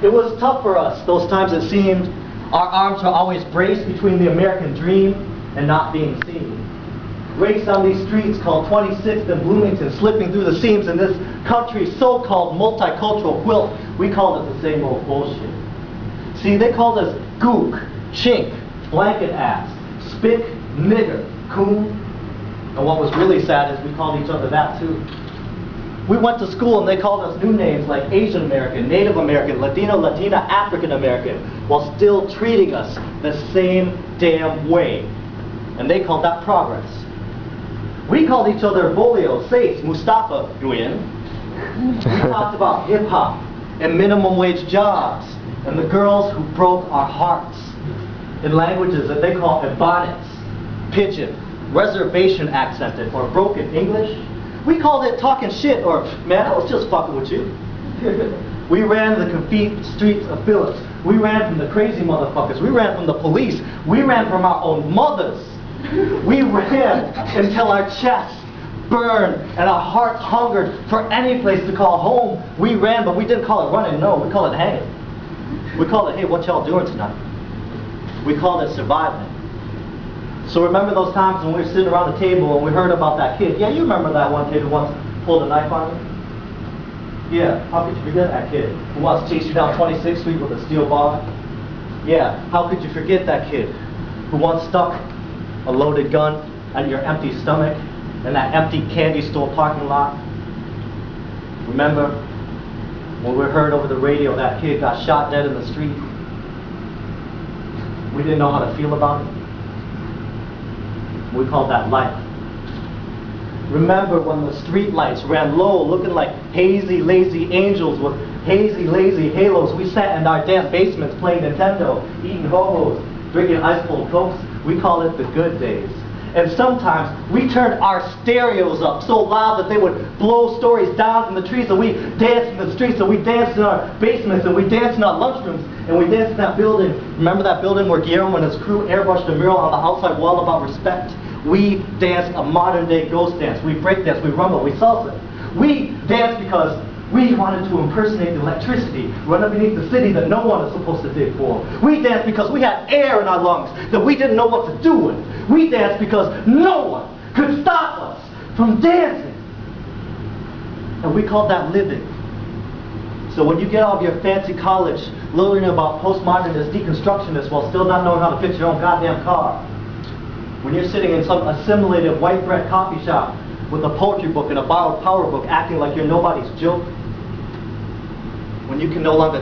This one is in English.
It was tough for us. Those times it seemed our arms were always braced between the American dream and not being seen. Raced on these streets called 26th and Bloomington, slipping through the seams in this country's so-called multicultural quilt, we called it the same old bullshit. See, they called us gook, chink, blanket ass, spick, nigger, coon, and what was really sad is we called each other that too. We went to school and they called us new names like Asian American, Native American, Latino, Latina, African American, while still treating us the same damn way. And they called that progress. We called each other Bolio, Sace, Mustafa, Nguyen. We talked about hip-hop and minimum wage jobs and the girls who broke our hearts in languages that they call Ebonics, Pidgin, reservation accented, or broken English. We called it talking shit, or man, I was just fucking with you. We ran the confused streets of Phillips. We ran from the crazy motherfuckers. We ran from the police. We ran from our own mothers. We ran until our chests burned and our hearts hungered for any place to call home. We ran, but we didn't call it running, no, we called it hanging. We called it, hey, what y'all doing tonight? We called it surviving. So remember those times when we were sitting around the table and we heard about that kid? Yeah, you remember that one kid who once pulled a knife on you? Yeah, how could you forget that kid who wants to chase you down 26th Street with a steel bar? Yeah, how could you forget that kid who once stuck a loaded gun at your empty stomach in that empty candy store parking lot? Remember when we heard over the radio that kid got shot dead in the street? We didn't know how to feel about it. We called that life. Remember when the street lights ran low, looking like hazy, lazy angels with hazy, lazy halos? We sat in our damn basements playing Nintendo, eating ho-hos, drinking ice-cold Cokes. We call it the good days. And sometimes we turned our stereos up so loud that they would blow stories down from the trees, and we danced in the streets, and we danced in our basements, and we danced in our lunchrooms, and we danced in that building. Remember that building where Guillermo and his crew airbrushed a mural on the outside wall about respect? We danced a modern-day ghost dance. We breakdance, we rumble, we salsa. We danced because we wanted to impersonate the electricity run underneath the city that no one is supposed to dig for. We danced because we had air in our lungs that we didn't know what to do with. We danced because no one could stop us from dancing. And we called that living. So when you get out of your fancy college learning about postmodernists, deconstructionists, while still not knowing how to fix your own goddamn car, when you're sitting in some assimilated white bread coffee shop with a poetry book and a borrowed power book acting like you're nobody's joke, when you can no longer